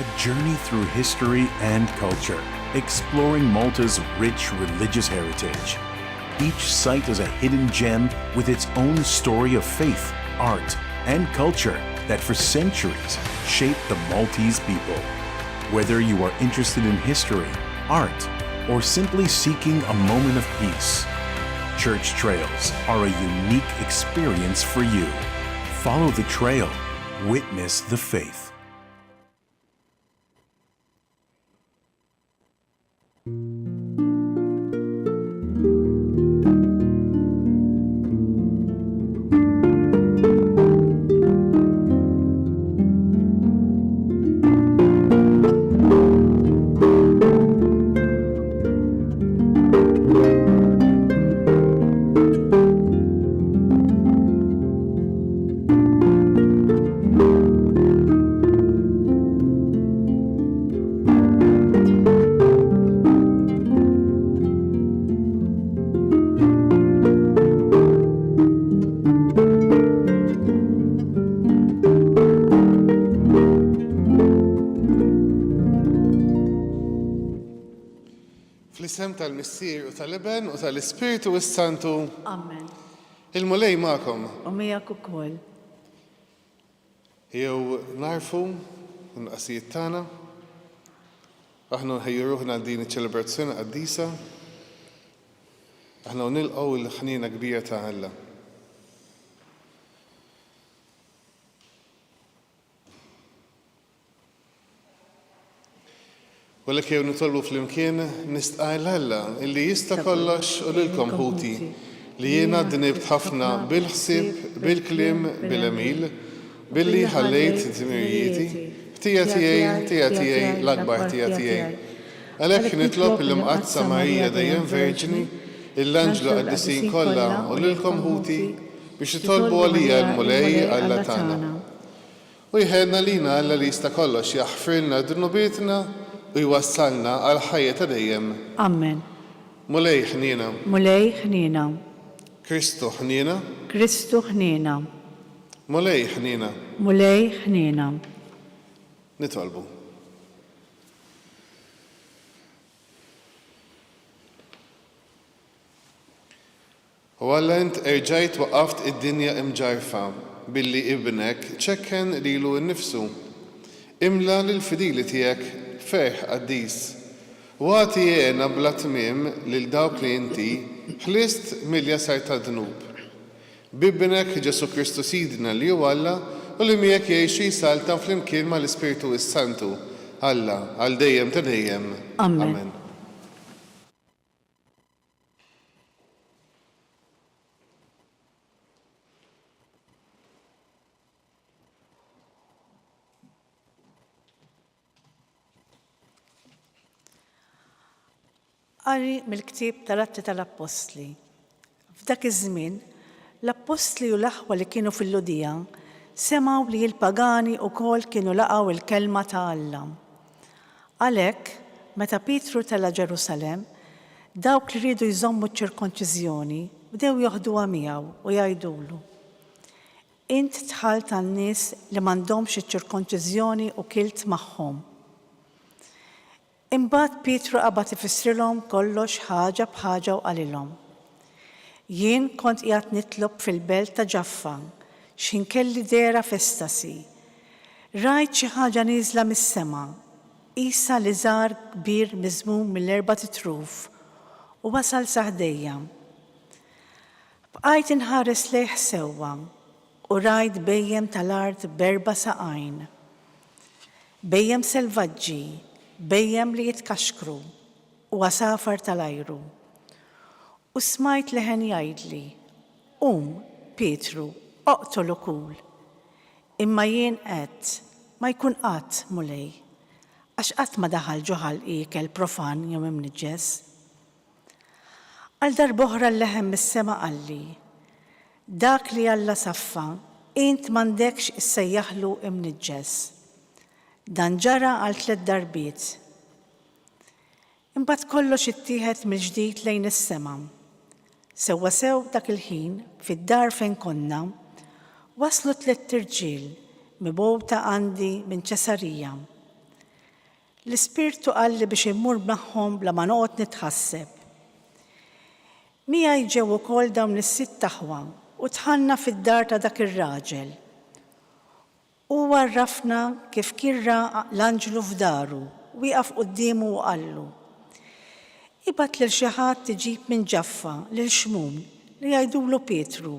a journey through history and culture, exploring Malta's rich religious heritage. Each site is a hidden gem with its own story of faith, art, and culture that for centuries shaped the Maltese people. Whether you are interested in history, art, or simply seeking a moment of peace, Church Trails are a unique experience for you. Follow the trail, witness the faith. Fl-isem tal-Missier u tal-Iben u tal-Ispiritu Santu. Amen. Il-mulej ma'kom. U miegħek ukoll. Jew narfu n-qasijiet tagħna. Aħna nħejju ruħna din iċ-ċelebrazzjoni qaddisa. Aħna nilqgħu l-ħnina kbira ta' Alla. Walla jew nitolbu fl-imkien nistqajl Alla illi jista' kollox u lilkom ħuti li jiena dnibt ħafna bil-ħsieb, bil-kliem, bil-emil, billi ħallejt dmirijieti, ħtija tiegħi l-akbar ħtija tiegħi. Għalhekk nitlob l-imqazza Marija dejjem Verġini, l-Anġlu qaddisin kollha u lilkom ħuti biex itolbu għalija l-mulej Alla tagħna. U jħedna lina Alla li jista' kollox jaħfirna dnubietna u jwassalna għal ħajja ta' dejjem. Amen. Mulej ħnina. Mulej ħnina. Kristu ħnina. Kristu ħnina. Mulej ħnina. Mulej ħnina. Nitolbu. U Alla int erġajt waqaft id-dinja imġarfa billi ibnek ċekken lilu nnifsu. Imla lil-fidili tiegħek ferħ qaddis. U għati jena bla tmiem lil dawk li inti ħlist mill-jasar ta' dnub. Bibbinek Ġesu Kristu Sidna li hu Alla u li miegħek jgħixu jisaltan fl-imkien mal-Ispiritu Santu. Alla għal dejjem ta' dejjem. Amen. Qari mill-ktieb tal-Atti tal-Apostli. F'dak iż-żmien, l-Apostli u l-aħwa li kienu fil-Ludija semgħu li l-pagani wkoll kienu laqgħu il-kelma ta' Alla. Għalhekk, meta Pietru tela Ġerusalemm, dawk li rridu jżommu ċ-ċirkonċiżjoni bdew joħduha miegħu u jgħidulu: Int tħalt tan-nies li m'għandhomx iċ-ċirkonċiżjoni u kilt magħhom. Imbagħad Pietru qabad ifissrilhom kollox ħaġa b'ħaġa u qalilhom: Jien kont qiegħed nitlob fil-belt ta' Ġaffa x'inkelli dera f'estasi. Rajt xi ħaġa nieżla mis-sema, qisha li żgħar kbir miżmum mill-erba' titruf u wasal sa ħdejja. Bqajt inħares lejh sewwa u rajt bejjem tal-art b'4 saqajn. Bejjem selvaġġi, bejjem li jitkaxkru u għasafar tal-ajru. U smajt leħen jgħidli: Pietru, oqtol ukul. Imma jien qed ma jkun qatt mulej, għax qatt ma daħal ġoħal ikel profan jew imniġġes. Għal darb'oħra l-leħen mis-sema qalli: Dak li Alla saffa, int m'għandekx issejjaħlu imniġġes. Dan ġara għal 3 darbiet. Imbagħad kollox ittieħed mill-ġdid lejn is-sema. Sewwa sew dak il-ħin fid-dar fejn konna waslu 3 irġiel mibgħuta għandi minn Ċesarija. L-Ispirtu qal li biex immur magħhom bla ma noqgħod nitħasseb. Miegħi ġew ukoll dawn is-sitt taħwa u tħanna fid-dar ta' dak ir-raġel. Huwa rrafna kif kien raq l-anġlu f'daru, wieqaf qudiemu u qallu: Ibgħat lil xi ħadd tiġib minn Ġaffa lil Xmum li jgħidulu Pietru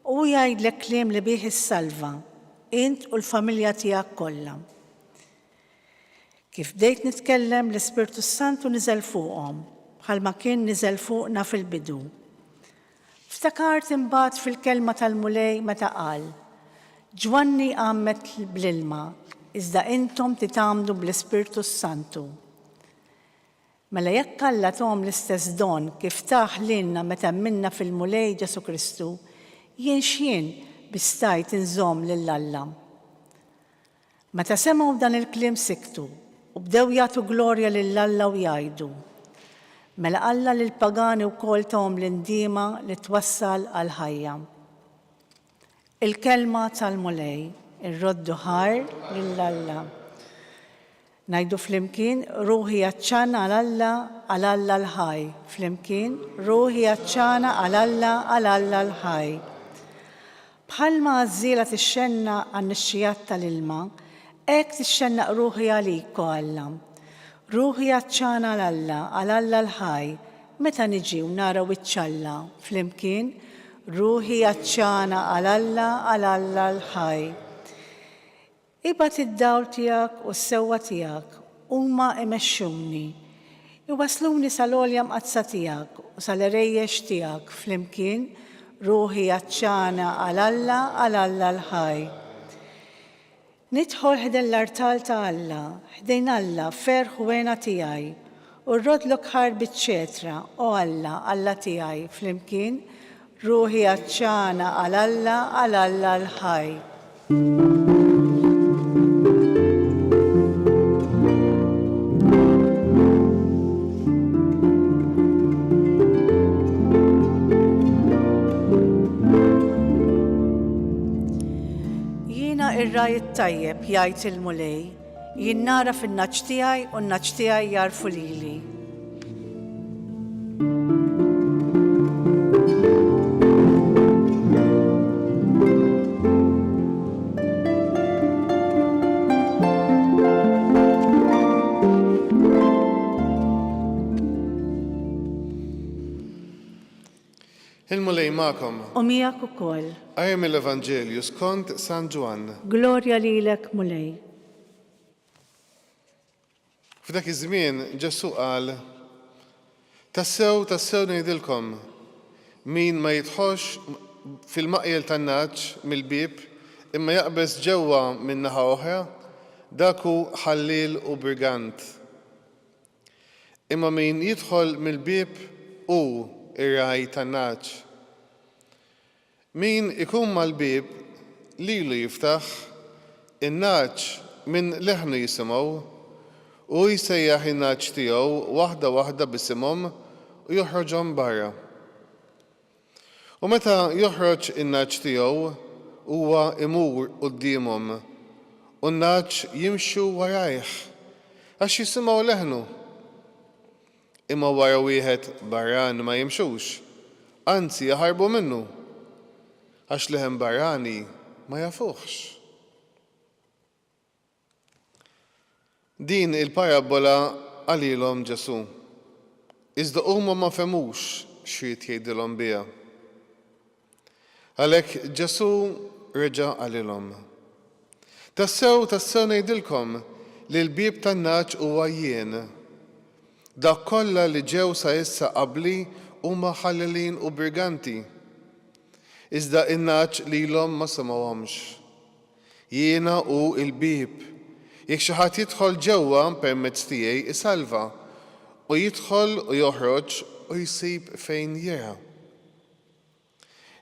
u jgħidlek kliem li bih is-salva, int u l-familja tiegħek kollha. Kif bdejt nitkellem l-Ispirtu Santu niżel fuqhom bħalma kien niżel fuqna fil-bidu. Ftakart imbagħad fil-kelma tal-mulej meta qal: Ġwanni għammet bl-ilma, iżda intom titgħamlu bl-Ispirtu Santu. Mela jekk Alla tom l-istess don kif taħ lilna meta minna fil-mulej Ġesu Kristu, jien x'jien bistajt inżomm lil Alla. Meta semgħu dan il-kliem siktu u bdew jagħtu glorja lil Alla u jgħidu: Mela Alla lil pagani wkoll tom l-indiema li twassal għal ħajja. Il-kelma tal-mulej irroddu ħar lil Alla. Ngħidu flimkien: Ruħi jaċċana għal Alla l-ħaj. Flimkien: Ruħi jaċċana għal Alla l-ħaj. Bħalma għażiela tixxenna għan-nixxijat tal-ilma, hekk tixxennaq ruħi għalik Alla. Ruħi jaċċana għal Alla l-ħaj. Meta niġi u naraw iċ-ċalla. Flimkien: Ruħi jaċċana għal Alla l-ħaj. Ibgħat id-dawl tiegħek u s-sewwa tiegħek huma imexxuni. Iwasluni sal-għolja mqazza tiegħek u sal-irejjex tiegħek flimkien: Ruħi jaċċana għal Alla l-ħaj. Nidħol ħdejn l-artal ta' Alla, ħdejn Alla ferħ u għena tiegħi u rrodlok ħarb iċ-ċetra u Alla tiegħi flimkien: Ruħi jaċċana għal Alla l-ħaj. Ir-raj tajjeb jgħid il-mulej, jien nara fin-naġġ tiegħi u n-naġġ tiegħi jarfu lili. Il-mulej magħkom. U miegħek ukoll. Qajjem l-Evanġelju skont San Ġwan. Glorja lilek mulej. F'dak iż-żmien Ġesu qal: Tassew ngħidilkom, min ma jidħolx fil-maqjel tan-naġġ mill-bieb imma jaqbeż ġewwa minn naħa oħra, dak hu ħalliel u brigant. Imma min jidħol mill-bieb hu ir-raj tan-naġġ. Min ikun mal-bieb lilu jiftaħ, in-naġġ minn leħnu jisimgħu u jsejjaħ in-naġġ tiegħu waħda waħda b'isimhom u joħroġhom barra. U meta joħroġ in-naġġ tiegħu huwa imur qudiemhom u n-naġġ jimxu warajh għax jisimgħu leħnu. Imma wara wieħed barran ma jimxux, anzi jaħarbu minnu, għax leħen barrani ma jafuħx. Din il-parabola għalilhom Ġesu, iżda huma ma femux x'rid jgħidilhom biha. Għalhekk Ġesu reġa' għalilhom: Tassew ngħidilkom li l-bieb tan-naġġ huwa jien. Dak kollha li ġew sa issa qabli huma ħallelin u briganti, iżda in-naġġ lilhom ma semgħuhomx. Jiena hu l-bieb, jekk xi ħadd jidħol ġewwa permezz tiegħi isalva u jidħol u joħroġ u jsib fejn jera.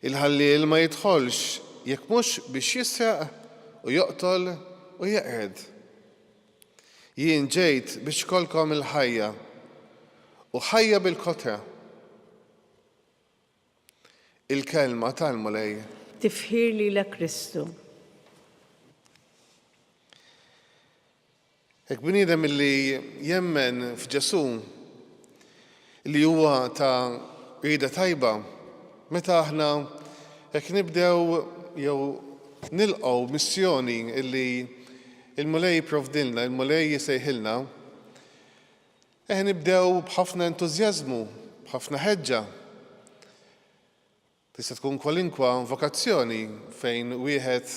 Il-ħalliel ma jidħolx jekk mhux biex jisraq u joqtol u jeqred. Jien ġejt biex kolkom il-ħajja u ħajja bil-kotra. Il-kelma tal-mulej. Tifħir lilek Kristu. Hekk bniedem illi jemmen f'Ġesu li huwa ta' rieda tajba, meta aħna hekk nibdew jew nilqgħu missjoni illi il-Mulej jipprovdilna, il-Mulej jisejħilna, nibdew b'ħafna entużjażmu, b'ħafna ħeġġa. Tista' tkun kwalinkwa vokazzjoni fejn wieħed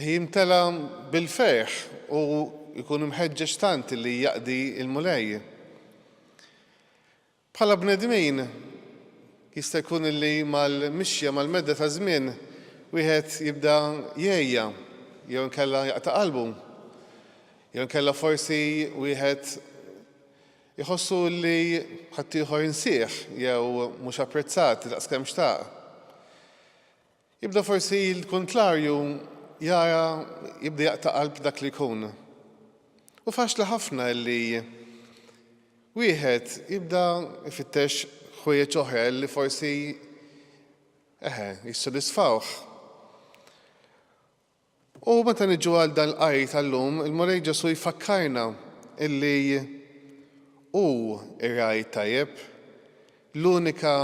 jimtela bil-ferħ u jkun imħeġġeġ tant li jaqdi il-Mulej. Bħala bnedmin jista' jkun illi mal-mixja mal-medda ta' żmien wieħed jibda jgħejja jew inkella jaqta' qalbu. Jew inkella forsi wieħed jħossu li ħadd ieħor insieħ jew mhux apprezzat daqskemm xtaq. Jibda forsi l-kontrarju jara jibda jaqta' qalb dak li jkun. U faċli ħafna li wieħed jibda jfittex ħwejjeġ oħra li forsi jissodisfawh. U meta niġu għal dal-qari tal-lum, il-Mulej Ġesu jfakkarna illi hu ir-raj tajjeb, l-unika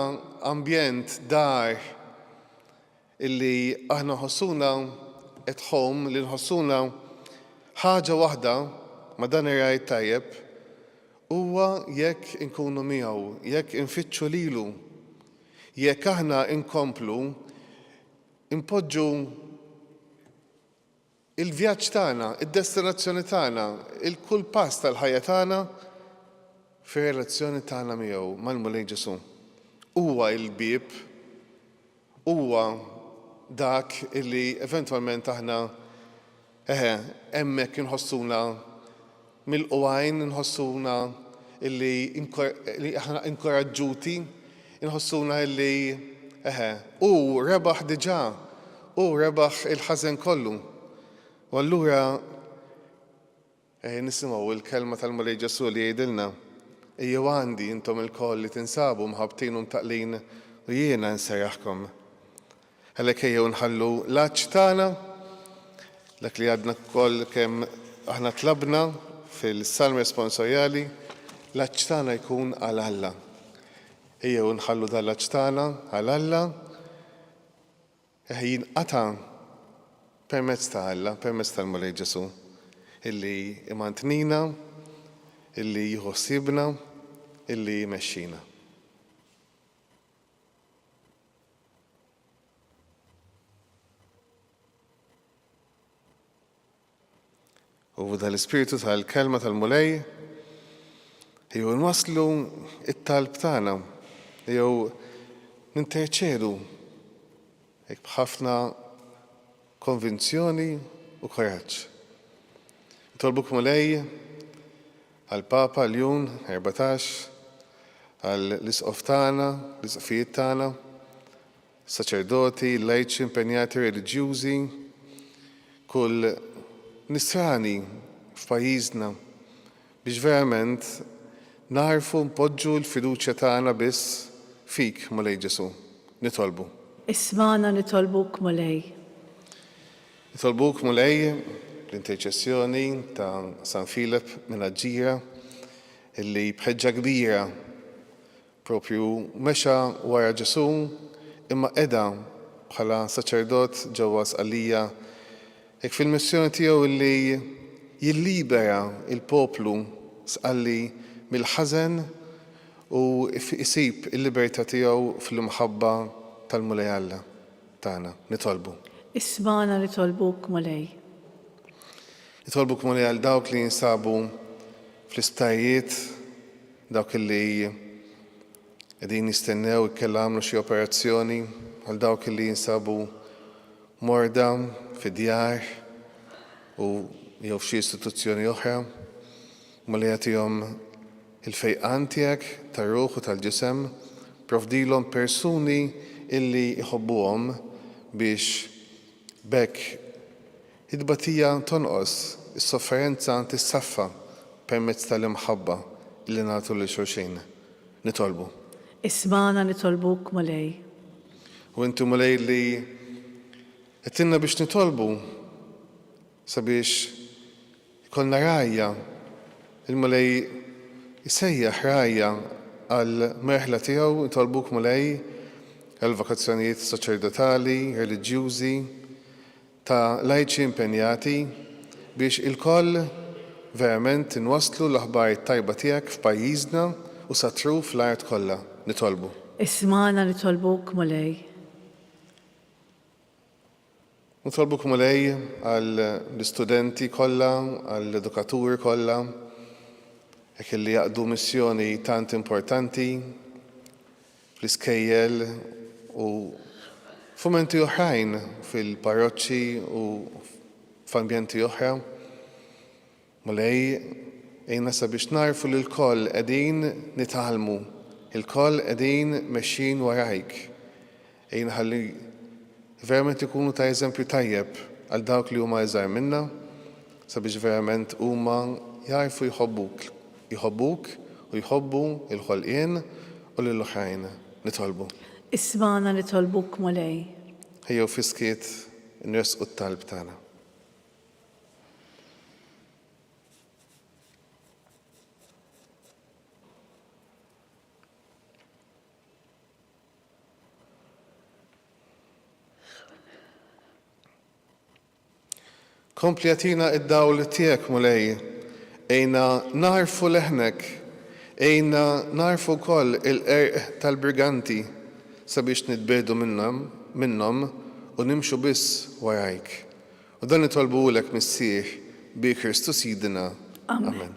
ambjent dar illi aħna nħossuna at home, li nħossuna ħaġa waħda ma' dan ir-raj tajjeb huwa jekk inkunu miegħu, jekk infittxu lilu, jekk aħna inkomplu impoġġu il-vjaġġ tagħna, id-destinazzjoni tagħna, il-kull pass tal-ħajja tagħna fir-relazzjoni tagħna miegħu mal-Mulej Ġesu. Huwa l-bieb, huwa dak illi eventwalment aħna hemmhekk inħossuna mill-qwajn, inħossuna illi aħna inkoraġġuti, inħossuna illi u rebaħ diġà, u rebaħ il-ħażen kollu. U allura nisimgħu il-kelma tal-Mulej Ġesu li jgħidilna ejjew għandi intom il-koll li tinsabu mħabbtin u mtaqlin u jiena nserraħkom. Għalhekk ejjew nħallu l-għaġġ tagħna dak li għadna koll kemm aħna tlabna fil-salm responsorjali l-għaġġ tagħna jkun għal Alla. Ejjew nħallu dal-għaġġ tagħna għal Alla jinqata' permezz ta' Alla, permezz tal-Mulej Ġesu, illi imantnina, illi jħossibna, illi jmexxina. U dal-ispiritu tal-kelma tal-Mulej jew nwaslu it-talb tagħna, jew ninterċedu hekk b'ħafna konvinzjoni u koraġġ. Nitolbuk Mulej għall-Papa Ljun 14, għall-isqof tagħna, l-isqofijiet tagħna, saċerdoti, lajċi, impenjati reliġjużi, kull nisrani f'pajjiżna biex verament narfu npoġġu l-fiduċja tagħna biss fik, Mulej Ġesu. Nitolbu. Ismana nitolbuk Mulej. Nitolbuk Mulej l-interċessjoni ta' San Filip minn Aġġira illi bħeġġa kbira propju mexa wara Ġesu imma qiegħda bħala saċerdot ġewwa Sqallija hekk fil-missjoni tiegħu illi jillibera il-poplu Sqalli mill-ħażen u isib il-libertà tiegħu fil-imħabba tal-Mulej Alla tagħna. Nitolbu. Ismana nitolbuk Mulej. Nitolbuk Mulej għal dawk li jinsabu fl-isptarijiet, dawk li qegħdin jistennew ikkella għamlu xi operazzjoni, għal dawk li jinsabu morda fid-djar u jew f'xi istituzzjoni oħra, Mulej għatihom il-fejqan tiegħek tar-ruħ u tal-ġisem, provdilhom persuni illi jħobbuhom biex bekk id-batija tonqos, is-sofferenza tissaffa permezz tal-imħabba li nagħtu lil xulxin. Nitolbu. Ismana nitolbuk Mulej. U intu Mulej li qedtilna biex nitolbu sabiex Konna rajja, il-mulej jisejjaħ rajja għal-merħla tiegħu, jitolbuk mulej għal-vakazzjonijiet saċerdotali, reliġjużi, ta' lajċi impenjati biex il-koll verament inwasslu l-aħbar tajba tiegħek f'pajjiżna u satru fl-art kollha nitolbu. Ismana nitolbuk mulej. Nitolbuk mulej għall-istudenti kollha, għall-edukaturi kollha, jekk li jaqdu missjoni tant importanti fl-iskejjel u f'momenti oħrajn fil-parroċċi u f'ambjenti oħra. Mulej ejna sabiex narfu li l-koll qegħdin nitgħallmu, il-koll qegħdin mexxin warajk. Ejna ħalli verament ikunu ta' eżempju tajjeb għal dawk li huma iżgħar minna sabiex verament huma jarfu jħobbuk u jħobbu il-ħolqien u lill-oħrajn nitolbu. Ismana nitolbuk mulej. Ejjew fiskiet nresqu t-talb tagħna. Kompli għatina id-dawl tiegħek mulej, ejna narfu leħnek, ejna narfu koll il-qerq tal-briganti sabiex nitbedu minnhom u nimxu biss warajk. U dan nitolbulek Missieħ bi Kristus Sidina. Amen.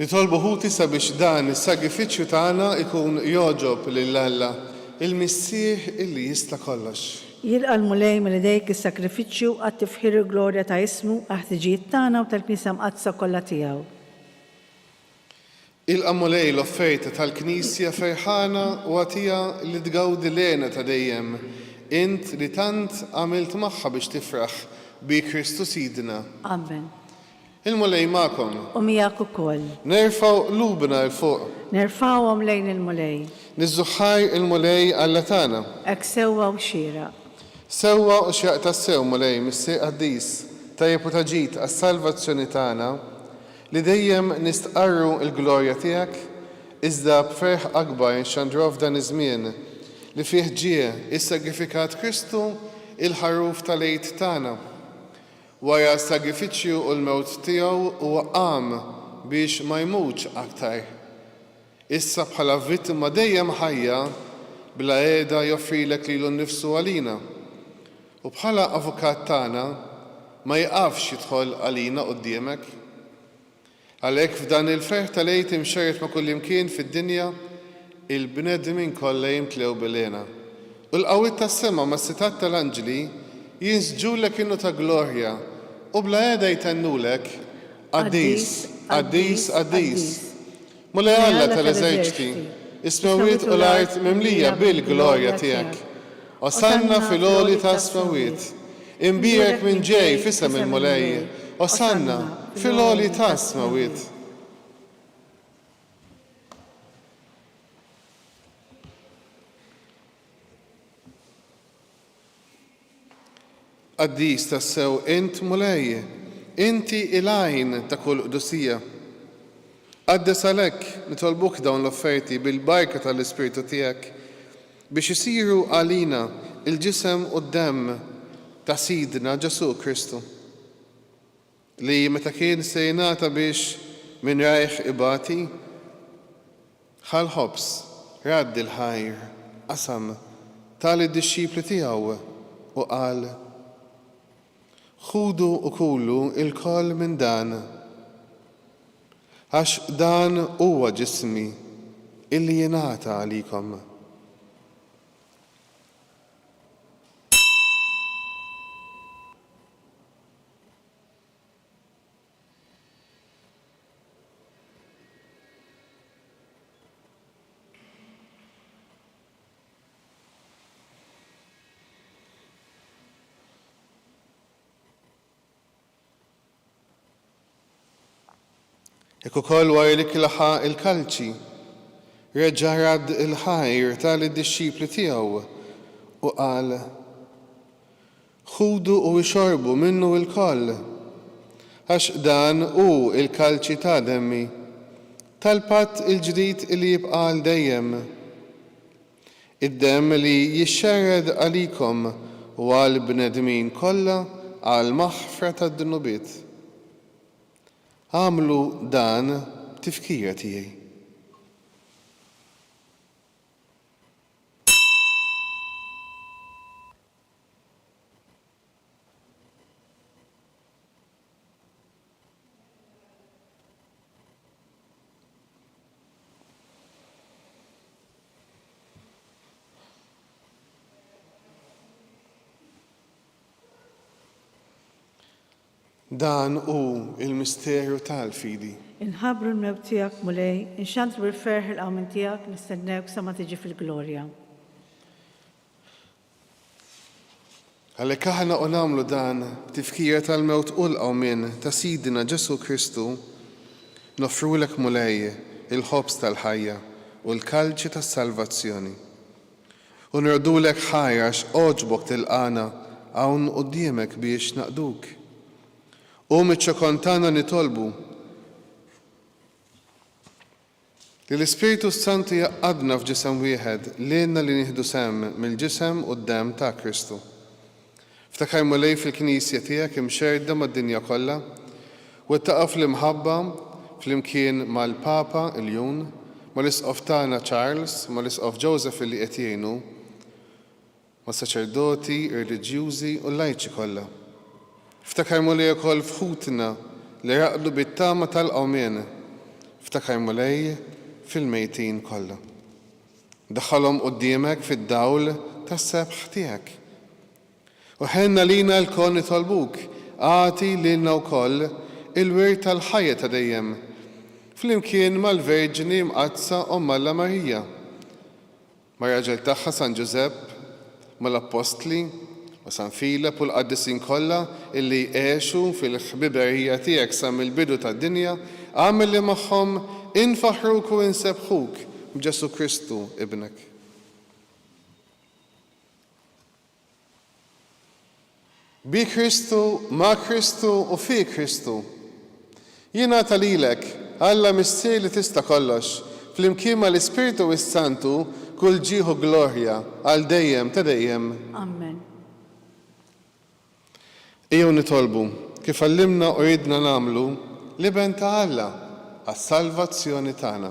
Nitolbu ħuti sabiex dan is-sagrifiċċju tagħna ikun joġob lil Alla, il-Missieħ illi jista' kollox. Jilqa' l-mulej mill-idejk is-sakrifiċċju għat-tifħir il-glorja ta' ismu għal-ħtiġijiet tagħna u tal-Knisja mqaddsa kollha tiegħu. Ilqa' mulej l-offerta tal-Knisja ferħana u għatija li tgawdi lena ta' dejjem, int li tant għamilt magħha biex tifraħ bi Kristus Sidina. Amen. Il-mulej magħkom. U miegħek ukoll. Nerfgħu qlubna l fuq. Nerfgħuhom lejn il-mulej. Niżżuħħaj il-mulej Alla tagħna. Hekk sewwa u xieraq. Sewwa u x'jaq tassew mulej mis-Sieq Qaddis tajjeb u taġid għas-salvazzjoni tagħna li dejjem nistqarru l-glorja tiegħek iżda b'ferħ akbar nxandruh f'dan iż-żmien li fih ġie is-sagrifikat Kristu il-ħarruf tal-għid tagħna. Wara s-sagrifiċċju u l-mewt tiegħu huwa qam biex ma jmutx aktar. Issa bħala vittma dejjem ħajja bla qiegħda joffrilek lilu nnifsu għalina. U bħala avukat tagħna ma jqafx jidħol għalina quddiemek. Għalhekk f'dan il-ferħ tal-għid imxerret ma' kull imkien fid-dinja il-bnedmin kollha jimtlew bil-għena. U l-qawwiet tas-sema mas-sitat tal-anġli jinsġulek innu ta' glorja u bla qiegħda jtennulek Qaddis, Qaddis, Qaddis. Mulej Alla tal-eżerċiti, is-smawiet u l-art mimlija bil-glorja tiegħek. Osanna fil-għoli ta' smawiet. Imbierek minn ġej f'isem il-mulej. Osanna fil-għoli ta' smawiet. Qaddis tassew int mulej, inti il-għajn ta' kull qdusija. Qaddes għalhekk nitolbuk dawn l-offerti bil-barka tal-Ispiritu tiegħek biex isiru għalina il-ġisem u d-dem ta' Sidna Ġesu Kristu li meta kien se jingħata biex min rajħ ibati ħal ħobs raddi l-ħajr qasam tal-disċipli tiegħu u qal: ħudu u kulu il-koll minn dan għax dan huwa ġismi illi jingħata għalikom. Ekku koll wara li kilaħa il-kalċi, reġġa' radd il-ħajr tal-disċipli tiegħu u qal: ħudu u xorbu minnu il-koll, għax dan hu il-kalċi ta' demmi, tal-patt il-ġdid li jibqa' għal dejjem. Id-demm li jixxerred għalikom u għal bnedmin kollha għal maħfra tad-dunubiet. Għamlu dan tifkira tiegħi. Dan hu il-misterju tal-fidi. Inħabru l-mewt tiegħek mulej, inxantru bil-ferħ il-qawmin tiegħek, nistennewk sa ma tiġi fil-glorja. Għalhekk aħna u nagħmlu dan tifkira tal-mewt u l-qawmin ta' Sidina Ġesu Kristu, nofrulek mulej il-ħobs tal-ħajja u l-kalċi tas-salvazzjoni. U nردulek ħajrax oġbok tilqana hawn quddiemek biex naqduk. U miċ-ċokontana nitolbu li l-Ispiritu Santu jaqadna f'ġisem wieħed lilna li nieħdu sehem mill-ġisem u d-demm ta' Kristu. Ftakar mulej fil-Knisja tiegħek imxerda mad-dinja kollha u ttaqgħu fl-imħabba flimkien mal-Papa il-Jun, mal-Isqof tagħna Charles, mal-Isqof Joseph li qed jgħinu, mas-saċerdoti, ir-reliġjużi u l-lajċi kollha. Ftakar mulej ukoll fħutna li raqdu bit-tama tal-qawmien. Ftakar mulej fil-mejtin kollha. Daħħalhom quddiemek fid-dawl tas-sebħ tiegħek. U ħenna lina l-kol nitolbuk, għati lilna wkoll il-wirt tal-ħajja ta' dejjem, flimkien mal-Verġini mqazza Omma Alla Marija, mar-raġel tagħha San Ġusepp, mal-Apostli, u San Filip u l-qaddisin kollha illi għexu fil-ħbiberija tiegħek sa mill-bidu tad-dinja, għamel li magħhom infaħruk u insebħuk b'Ġesu Kristu ibnek. Bi Kristu, ma' Kristu u fi Kristu. Jingħata lilek Alla missier li tista' kollox, flimkien mal-Ispiritu Santu kull ġieħu glorja għal dejjem ta' dejjem. Amen. Ejjew nitolbu kif għallimna u ridna nagħmlu li ben ta' Alla għas-salvazzjoni tagħna.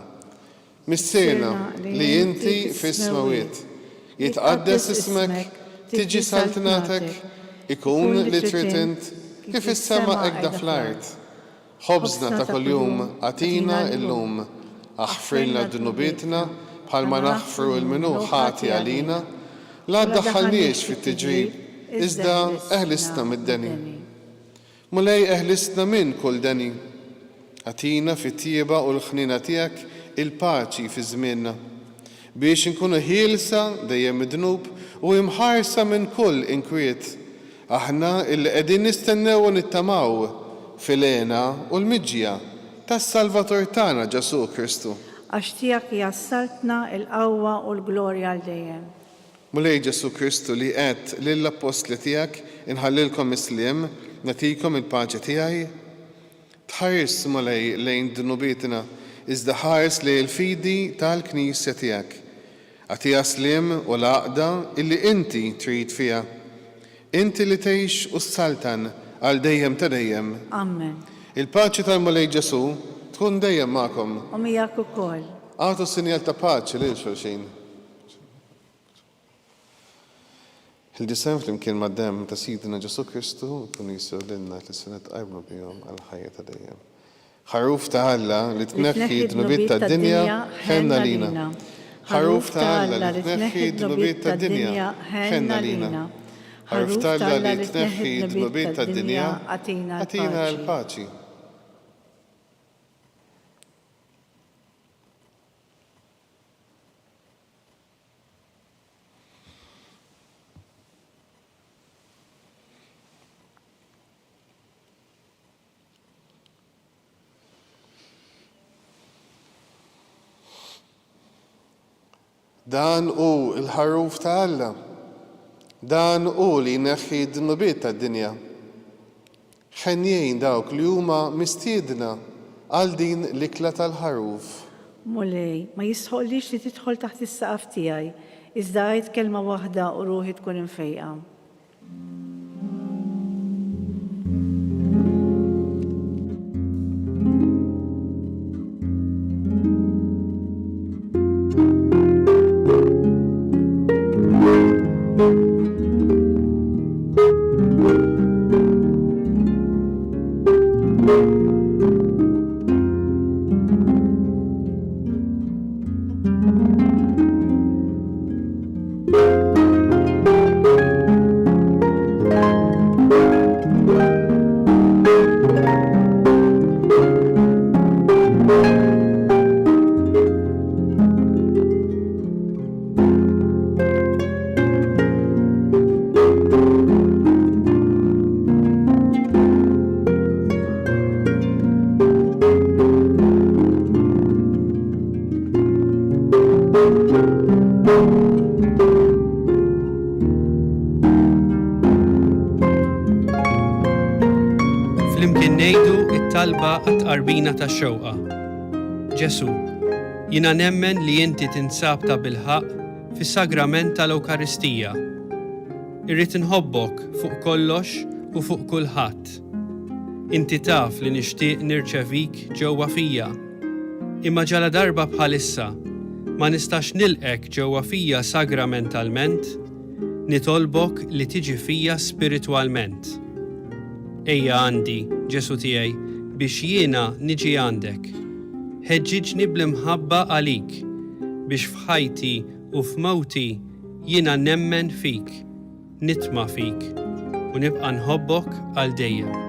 Missierna li inti fis-smawiet, jitqaddes ismek, tiġi saltinatek, ikun li trid int kif is-sema hekk fl-art. Ħobżna ta' kuljum għatina illum, aħfrilna d-dunubietna bħalma naħfru l-minu ħati għalina, la ddaħħalniex fit-tiġrib iżda eħlisna mid-deni. Mulej eħlisna minn kull deni. Għatina fit-tieba u l-ħnina tiegħek il-paċi fi żmienna biex inkunu ħielsa dejjem id-dnub u imħarsa minn kull inkwiet. Aħna illi qegħdin nistennew u nittamaw fil-għena u l-miġja tas-Salvator tagħna Ġesu Kristu. Għax tiegħek jassaltna il-qawwa u l-glorja għal dejjem. Mulej Ġesu Kristu li qed lill-apostli tiegħek inħallilkom misliem, nagħtikom il-paċi tiegħi. Tħares mulej lejn dunubietna iżda ħares lejn il-fidi tal-Knisja tiegħek. أعطيها سلام والعقدة اللي أنت تريد فيها. أنت اللي تعيش والسلطن għal dejjem ta' dejjem. Amen. Il-paċi tal-Mulej Ġesu tkun dejjem magħkom. U miegħek ukoll. Għatu sinjal ta' paċi lil xulxin. Il-disem flimkien mad-dem ta' Sidina Ġesu Kristu kun jisirlilna li se nitqajblu bihom għal ħajja ta' dejjem. ħaruf ta' Alla li tneħħi d-nubiet tad-dinja ħenna lina. ħaruf ta' Alla li tneħħi d-nubiet tad-dinja ħenna lina. ħaruf ta' Alla li tneħħi d-nubiet tad-dinja għatina l-paċi. Dan u il-ħaruf ta' Alla. Dan u li jneħħi d-nubiet tad-dinja. Ħenjejn dawk li huma mistiedna għal din l-ikla tal-ħaruf. Mulej, ma jisħollix li tidħol taħt is-saqaf tiegħi, iżda għid kelma waħda u ruħi tkun infejqa. Flimkien ngħidu it-talba għat-qarbina tax-xewqa. Ġesu, jiena nemmen li inti tinsab ta' bilħaq fis-sagrament tal-Ewkaristija. Irrid inħobbok fuq kollox u fuq kulħadd. Inti taf li nixtieq nirċevik ġewwa fija. Imma ġala darba bħalissa ma nistax nilqek ġewwa fija sagramentalment, nitolbok li tiġi fija spiritwalment. Ejja għandi, Ġesu tiegħi, biex jiena niġi għandek. Ħeġġiġni bl-imħabba għalik, biex f'ħajti u f'mawti jiena nemmen fik, nitma' fik, u nibqa' nħobbok għal dejjem.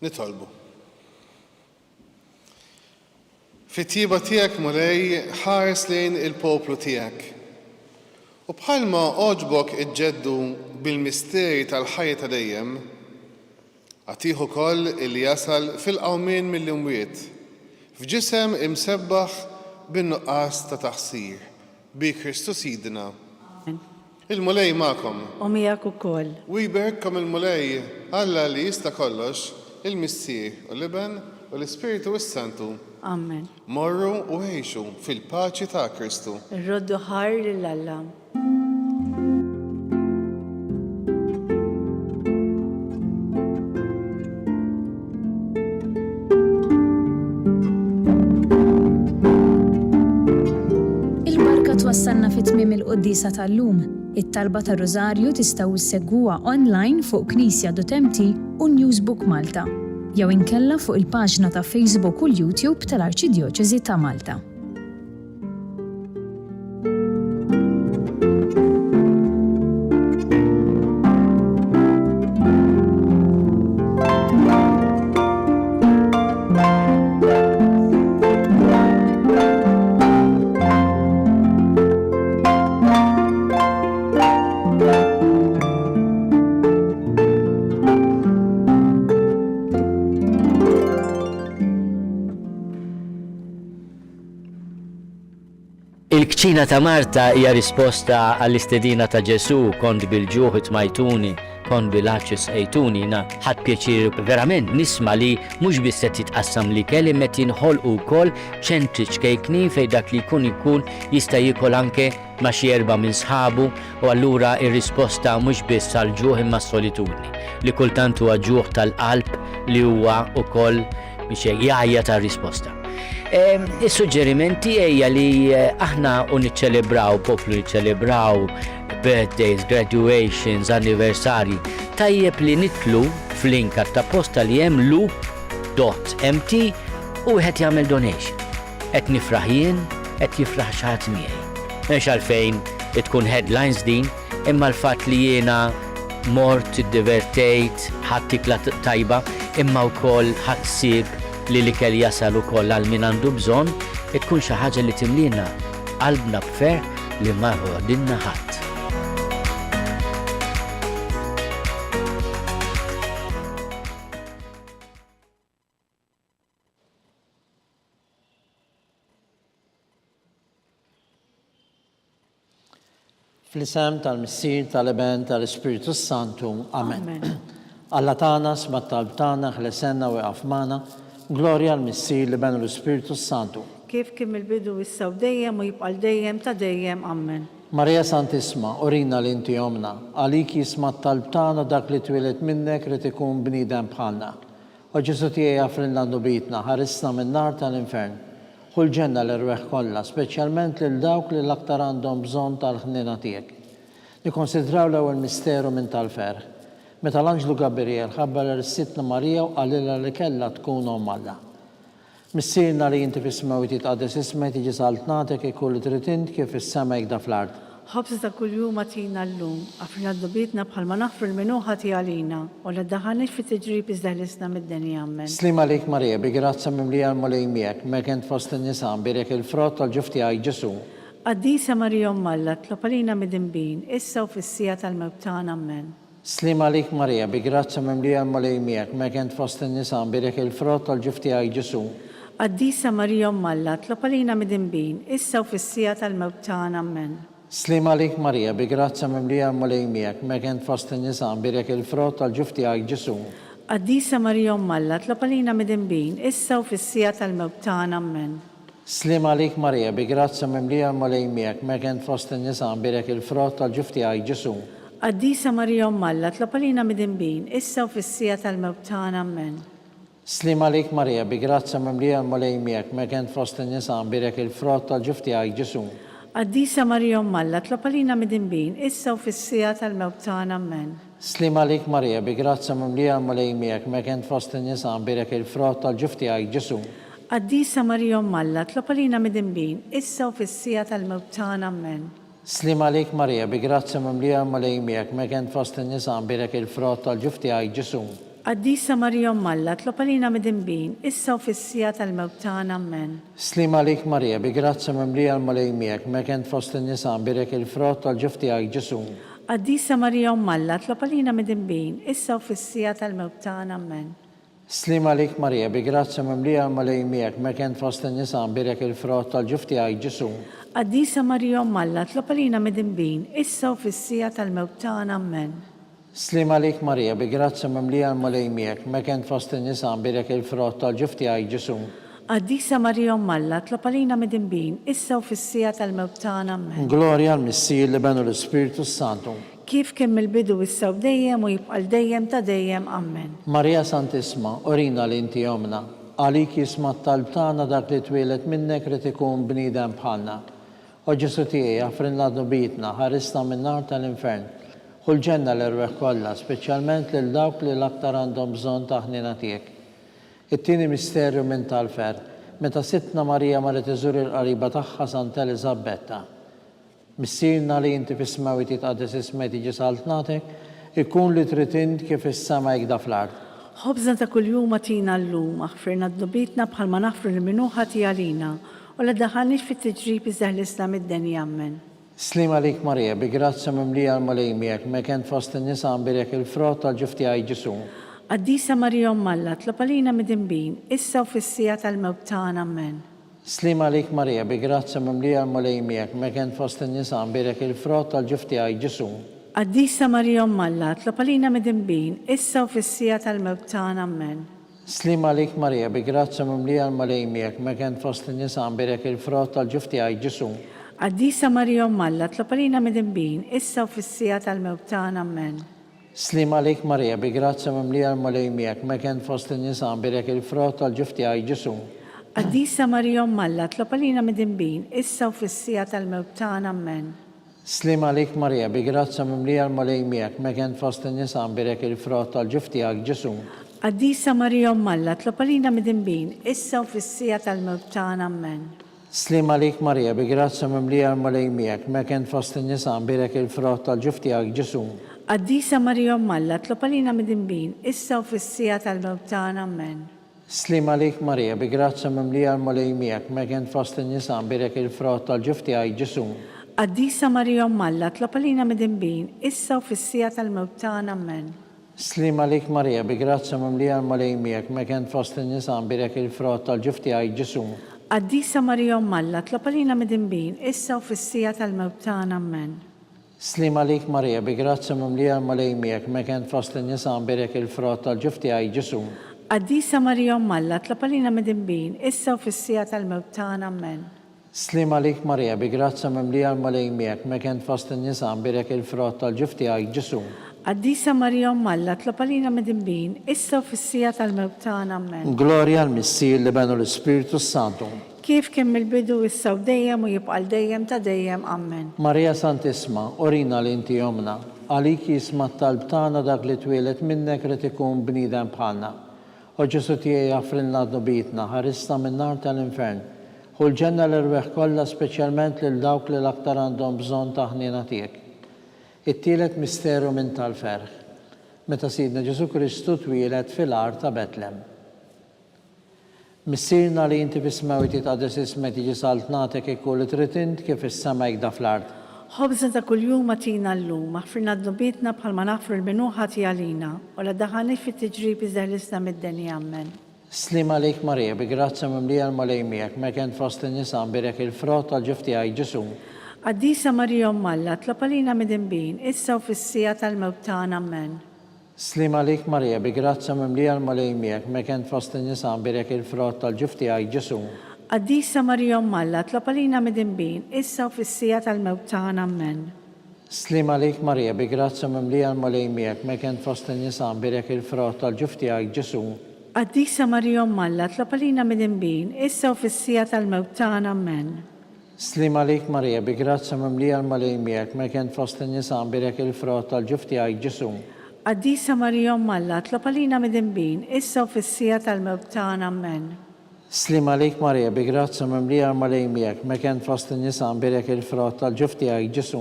Nitolbu. Fit-tieba tiegħek Mulej ħares lejn il-poplu tiegħek. U bħalma oġbok iġġeddu bil-misteri tal-ħajja ta' dejjem, għatih ukoll illi jasal fil-qawmien mill-imwiet, f'ġisem imsebbaħ bin-nuqqas ta' taħsir, bi Kristu Sidna. Il-Mulej magħkom. U miegħek ukoll. U jberkom il-Mulej Alla li jista' kollox, il-Missier u l-Iben u l-Ispiritu s-Santu. Amen. Morru u għejxu fil-paċi ta' Kristu. Irroddu ħar lill-Alla. Il-barka twassalna fit-tmiem il-Quddisa tal-lum. It-talba tar-Rożarju tistgħu issegwuha online fuq Knisja.mt u Newsbook Malta, jew inkella fuq il-paġna ta' Facebook u l-YouTube tal-Arċidjoċeżi ta' Malta. Is-sina ta' Marta hija risposta għall-istedina ta' Ġesu, kont bil-ġuħ itmajtuni, kont bil-aċċess ejtuni, ħadd pjaċir verament nisma li mhux biss qed jitqassam li kelimet jinħolqu wkoll ċentri ċkejkni fejn dak li jkun jista' jiekol anke ma' xi erba' minn sħabu u allura ir-risposta mhux biss għall-ġuħ imma s-solitudni li kultant huwa ġuħ tal-qalb li huwa wkoll biex jgħajja tar-risposta. Is-suġġerimenti hija li aħna niċċelebraw, poplu niċċelebraw birthdays, graduations, anniversari, tajjeb li nitlu fl-link ta' li hemm loop.mt u wieħed jagħmel donation. Qed nifraħ jien, qed jifraħ xi ħadd miegħi. Mhux għalfejn tkun headlines din, imma l-fatt li jiena mort iddivertejt, ħadd tikla tajba, imma wkoll ħassib li l-ikel jasal ukoll għal min għandu bżonn, tkun xi ħaġa li timlina qalbna b'ferħ li ma ħodilna ħadd. Fl-isem tal-Missier tal-Eben tal-Ispiritu Santu. Amen. Alla tagħna sma' talb tagħna ħlesenna u waqaf magħna. Glorja l-Missier li benu l-Ispiritu Santu. Kif kim il-bidu issa u dejjem u jibqal dejjem ta' dejjem. Amen. Marija Santisma, urina li inti omna, għalik jisma' talb tagħna dak li twilet minnek rid ikun bniedem bħalna. U Ġesu tiegħi għafrinna nubitna, ħarisna min-nar tal-infern. Kull ġenna l-irweħ kollha, speċjalment lil dawk li l-aktar għandhom bżonn tal-ħnina tiegħek. Nikkonsidraw l-ewwel misteru minn tal-ferħ. Meta l-Anġlu Gabriel ħabbar l-Sitna Marija u għalilha li kellha tkun omm Alla. Missierna li inti fis-sma u titqaddes ismek tiġi saltnatek ikun li trid int kif is-sema jgħid fl-ard. Ħobż ta' kuljum għatina llum, għafrina d-dubitna bħalma naħfru l-minuħa għalina u la daħanix fit tiġrib iżdaħlisna mid-denja. Amen. Slim għalik Marija, bi grazza mimlija l-mulej miegħek, mek int fost in-nisa birek il-frott tal-ġuf tiegħek Ġesu. Qaddisa Marija Malla, tlopalina mid-imbin, issa u fis-sija tal-mewt tagħna. Amen. Slim għalik Marija, bi grazza mimlija l-mulej miegħek, mek int fost in-nisa birek il-frott tal-ġuf tiegħek Ġesu. Qaddisa Marija Malla, tlopalina mid-imbin, issa u fis-sija tal-mewt tagħna. Amen. Slim għalik Marija, bi grazza mimlija l-mulej miegħek, mek int fost in-nisa birek il-frott tal-ġuf tiegħek Ġesu. Qaddisa Marija Malla, tlopalina mid-imbin, issa u fis-sija tal-mewt tagħna. Amen. Slim għalik Marija, bi grazza mimlija l-mulej miegħek, mek int fost in-nisa birek il-frott tal-ġuf tiegħek Ġesu. Qaddisa Marija Malla, tlopalina mid-imbin, issa u fis-sija tal-mewt tagħna. Amen. Slim għalik Marija, bi grazza mimlija l-mulej miegħek, mek int fost in-nisa birek il-frott tal-ġuf tiegħek Ġesu. Qaddisa Marija Malla, tlopalina mid-imbin, issa u fis-sija tal-mewt tagħna. Amen. Slim għalik Marija, bi grazza mimlija l-mulej miegħek, mek int fost in-nisa birek il-frott tal-ġuf tiegħek Ġesu. Qaddisa Marija Malla, tlopalina mid-imbin, issa u fis-sija tal-mewt tagħna. Amen. Slim għalik Marija, bi grazza mimlija l-mulej miegħek, mek int fost in-nisa birek il-frott tal-ġuf tiegħek Ġesu. Qaddisa Marija Malla, tlopalina mid-imbin, issa u fis-sija tal-mewt tagħna. Amen. Slim għalik Marija, bi grazza mimlija l-mulej miegħek, mek int fost in-nisa birek il-frott tal-ġuf tiegħek Ġesu. Qaddisa Marija Malla, tlopalina mid-imbin, issa u fis-sija tal-mewt tagħna. Amen. Slim għalik Marija, bi grazza mimlija l-mulej miegħek, mek int fost in-nisa birek il-frott tal-ġuf tiegħek Ġesu. Qaddisa Marija Malla, tlopalina mid-imbin, issa u fis-sija tal-mewt tagħna. Amen. Slim għalik Marija, bi grazza mimlija l-mulej miegħek, mek int fost in-nisa birek il-frott tal-ġuf tiegħek Ġesu. Qaddisa Marija Malla, tlopalina mid-imbin, issa u fis-sija tal-mewt tagħna. Amen. Glorja l-Missier li benu l-Ispiritu Santu. Kif kemm il-bidu issa u dejjem u jibqal dejjem ta' dejjem. Amen. Marija Santisma, urina li inti omna, għalik jisma' talb tagħna dak li twilet minnek rid ikun bniedem bħalna. U Ġesu tiegħi għafrinna dubitna, ħarisna min-nar tal-infern. Kull ġenna l-irweħ kollha, speċjalment lil dawk li l-aktar għandhom bżonn ta' ħnina tiegħek. It-tieni misterju minn tal-fer, meta Sitna Marija marret iżur il-qariba tagħha Sant Eliżabetta. Missierna li inti fis-sma u titqaddes ismek tiġi saltnatek, ikun li trid int kif is-sema jgħid fl-ard. Ħobżna ta' kuljum għatina llum, aħfirna d-dubitna bħalma naħfru l-minuħa għalina u la daħalniex fit-tiġrib iżdaħlisna mid-denja. Amen. Slim għalik Marija, bi grazza mimlija l-mulej miegħek, mek int fost in-nisa birek il-frott tal-ġuf tiegħek Ġesu. Qaddisa Marija Malla, tlopalina mid-imbin, issa u fis-sija tal-mewt tagħna. Amen. Slima lik Marija, bi grazza mimlija l-mulej miegħek, mekent fost in-nisa nbirek il-frott tal-ġuf tiegħi Ġesu. Qaddisa Marija Alla, tlob għalina midinbin, issa u fis-sija tal-mewt tagħna, amen. Slima lik Marija, bi grazza mimlija l-mulej miegħek, mekent fost in-nisa nbirek il-frott tal-ġuf tiegħi Ġesu. Qaddisa Marija Alla, tlob għalina midinbin, issa u fis-sija tal-mewt tagħna, amen. Slima lik Marija, bi grazza mimlija l-mulej miegħek, mekent fost in-nisa nbirek il-frott tal-ġuf tiegħi Ġesu. Qaddisa Marija Alla, tlob għalina midinbin, issa u fis-sija tal-mewt tagħna, amen. Slima lik Marija, bi grazza mimlija l-mulej miegħek, mekent fost in-nisa nbirek il-frott tal-ġuf tiegħek Ġesu. Qaddisa Marija Alla, tlob għalina midinbin, issa u fis-sija tal-mewt tagħna, amen. Slima lik Marija, bi grazza mimlija l-mulej miegħek, mekent fost in-nisa nbirek il-frott tal-ġuf tiegħek Ġesu. Qaddisa Marija Alla, tlob għalina midinbin, issa u fis-sija tal-mewt tagħna, amen. Slima lik Marija, bi grazza mimlija l-mulej miegħek, mekent fost in-nisa nbirek il-frott tal-ġuf tiegħi Ġesu. Qaddisa Marija Alla, tlob għalina midinbin, issa u fis-sija tal-mewt tagħna, amen. Slima lik Marija, bi grazza mimlija l-mulej miegħek, mekent fost in-nisa nbirek il-frott tal-ġuf tiegħi Ġesu. Qaddisa Marija Alla, tlob għalina midinbin, issa u fis-sija tal-mewt tagħna, amen. Slima lik Marija, bi grazza mimlija l-mulej miegħek, mekent fost in-nisa nbirek il-frott tal-ġuf tiegħi Ġesu. Qaddisa Marija Alla, tlob għalina midinbin, issa u fis-sija tal-mewt tagħna, amen. Slima lik Marija, bi grazza mimlija l-mulej miegħek, mekent fost in-nisa nbirek il-frott tal-ġuf tiegħi Ġesu. Qaddisa Marija Alla, tlob għalina midinbin, issa u fis-sija tal-mewt tagħna, amen. Glorja l-Missier li benu l-Ispiritu Santu. Kif kemm il-bidu issa u dejjem u jibqa' dejjem ta' dejjem, amen. Marija Santisma, orina li inti jomna, għalik jisma t-talb tagħna dak li twilet minnek rid ikun bniedem bħalna. O Ġesu tiegħi jaffrilna d-nubitna, ħarisna min-nar tal-infern. U l-ġenna l-irweħ kollha speċjalment lil dawk li l-aktar għandhom bżonn ta' ħniena tiegħek. It-tielet misteru minn tal-ferħ, meta Sidna Ġesu Kristu twieled fil-art ta' Betlem. Missirna li inti fis-smewti ta' ismet jiġi salt nagħtek ikku li trid int kif is-sema jgħid fl-art. Ħobżna ta' kuljum atina llum, aħfirna d-nubitna bħalma naħfru l-minuħa għalina, u la daħani fit-tiġrib iżdeħlisna mid-deni, amen. Slima lik Marija, bi grazza mimlija l-mulej miegħek, mekent fost in-nisa nbirek il-frott tal-ġuf tiegħi Ġesu. Qaddisa Marija Alla, tlob għalina midinbin, issa u fis-sija tal-mewt tagħna, amen. Slima lik Marija, bi grazza mimlija l-mulej miegħek, mekent fost in-nisa nbirek il-frott tal-ġuf tiegħi Ġesu. Qaddisa Marija Alla, tlob għalina midinbin, issa u fis-sija tal-mewt tagħna, amen. Slima lik Marija, bi grazza mimlija l-mulej miegħek, mekent fost in-nisa nbirek il-frott tal-ġuf tiegħi Ġesu. Qaddisa Marija Alla, tlob għalina midinbin, issa u fis-sija tal-mewt tagħna, amen. Slima lik Marija, bi grazza mimlija l-mulej miegħek, mekent fost in-nisa nbirek il-frott tal-ġuf tiegħi Ġesu. Qaddisa Marija Alla, tlob għalina midinbin, issa u fis-sija tal-mewt tagħna, amen. Slima lik Marija, bi grazza mimlija l-mulej miegħek, mekent fost in-nisa nbirek il-frott tal-ġuf tiegħi Ġesu.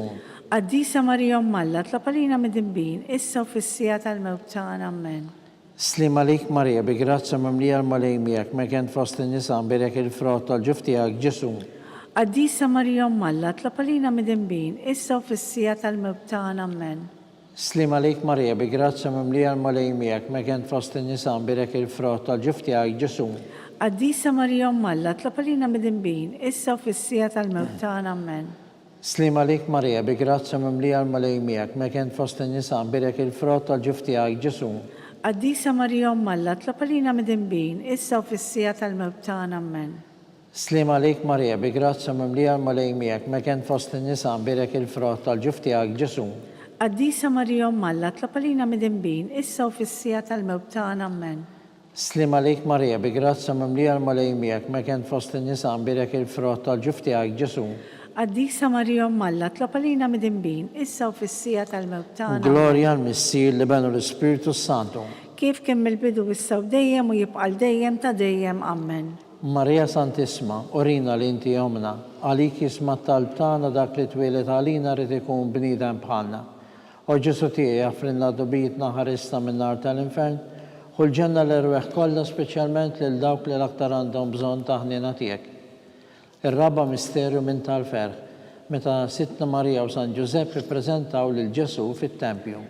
Qaddisa Marija Alla, tlob għalina midinbin, issa u fis-sija tal-mewt tagħna, amen. Slima lik Marija, bi grazza mimlija l-mulej miegħek, mekent fost in-nisa nbirek il-frott tal-ġuf tiegħek Ġesu. Qaddisa Marija Alla, tlob għalina midinbin, issa u fis-sija tal-mewt tagħna, amen. Slima lik Marija, bi grazza mimlija l-mulej miegħek, mekent fost in-nisa nbirek il-frott tal-ġuf tiegħi Ġesu. Qaddisa Marija Alla, tlob għalina midinbin, issa u fis-sija tal-mewt tagħna, amen. Slima lik Marija, bi grazza mimlija l-mulej miegħek, mekent fost in-nisa nbirek il-frott tal-ġuf tiegħi Ġesu. Qaddisa Marija Alla, tlob għalina midinbin, issa u fis-sija tal-mewt tagħna, amen. Slima lik Marija, bi grazza mimlija l-mulej miegħek, mekent fost in-nisa nbirek il-frott tal-ġuf tiegħek Ġesu. Qaddisa Marija Alla, tlob għalina midinbin, issa u fis-sija tal-mewt tagħna, amen. Slima lik Marija, bi grazza mimlija l-mulej miegħek, mekent fost in-nisa nbirek il-frott tal-ġuf tiegħek Ġesu. Qaddisa Marija Alla, tlob għalina midinbin, issa u fis-sija tal-mewt tagħna. Glorja l-Missier li benu l-Ispiritu Santu. Kif kemm il-bidu issa u dejjem u jibqa' dejjem ta' dejjem, amen. Marija Santisma, orina li inti jomna, għalik jisma t-talb tagħna dak li twieled għalina rid ikun bniedem bħalna. O Ġesu tiegħi jaffrilna d-nubitna, ħarisna min-nar tal-infern, u l-ġenna l-irweħ kollha speċjalment lil dawk li l-aktar għandhom bżonn ta' ħniena tiegħek. Ir-raba misterju minn tal-ferħ, meta Sittna Marija u San Ġusepp ippreżentaw lil Ġesu fit-Tempju.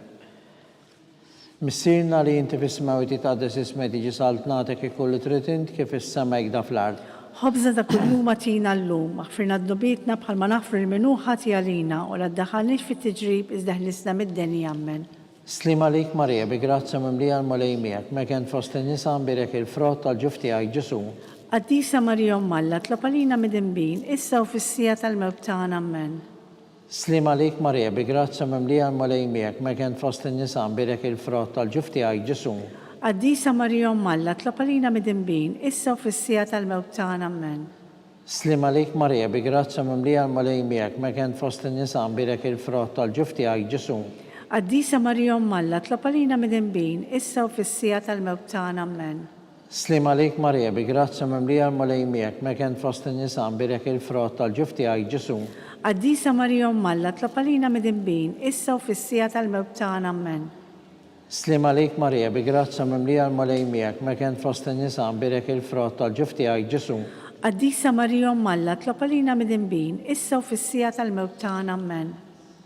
Missirna li inti fis-smewti ta' ismet jiġi salt nagħtek ikku li trid int kif is-sema jgħidha fl-art. ħobża ta' kuljum atina llum, aħfirna d-dobietna bħalma naħfru l-minuħa għalina u la ddaħħalniex fit-tiġrib iżda ħlisna mid-denja ammen. Slim għalik Marija, bi grazza mimlija l-malej miegħek, mekent fost in-nisa nbirek il-frott tal-ġuf tiegħek Ġesu. Qaddisa Marija Malla, tlopalina mid-imbin, issa u fis-sija tal-mewt tagħna ammen. Slim għalik Marija, bi grazza mimlija l-malej miegħek, mekent fost in-nisa nbirek il-frott tal-ġuf tiegħek Ġesu. Qaddisa Marija Malla, tlopalina mid-imbin, issa u fis-sija tal-mewt tagħna ammen. Slim għalik Marija, bi grazza mimlija l-malej miegħek, mekent fost in-nisa nbirek il-frott tal-ġuf tiegħek Ġesu. Qaddisa Marija Malla, tlopalina mid-imbin, issa u fis-sija tal-mewt tagħna ammen. Slim għalik Marija, bi grazza mimlija l-malej miegħek, mekent fost in-nisa nbirek il-frott tal-ġuf tiegħek Ġesu. Qaddisa Marija Malla, tlopalina mid-imbin, issa u fis-sija tal-mewt tagħna ammen. Slim għalik Marija, bi grazza mimlija l-malej miegħek, mekent fost in-nisa nbirek il-frott tal-ġuf tiegħek Ġesu. Qaddisa Marija Malla, tlopalina mid-imbin, issa u fis-sija tal-mewt tagħna ammen.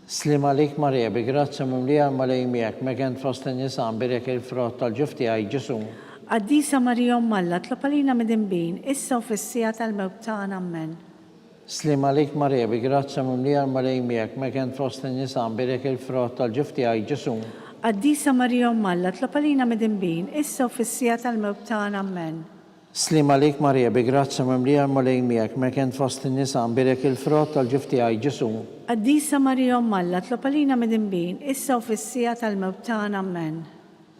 Slim għalik Marija, bi grazza mimlija l-malej miegħek, mekent fost in-nisa nbirek il-frott tal-ġuf tiegħek Ġesu. Qaddisa Marija Malla, tlopalina mid-imbin, issa u fis-sija tal-mewt tagħna ammen. Slim għalik Marija, bi grazza mimlija l-malej miegħek, mekent fost in-nisa nbirek il-frott tal-ġuf tiegħek Ġesu. Qaddisa Marija Malla, tlopalina mid-imbin, issa u fis-sija tal-mewt tagħna ammen. Slim għalik Marija, bi grazza mimlija l-malej miegħek, mekent fost in-nisa nbirek il-frott tal-ġuf tiegħek Ġesu. Qaddisa Marija Malla, tlopalina mid-imbin, issa u fis-sija tal-mewt tagħna ammen.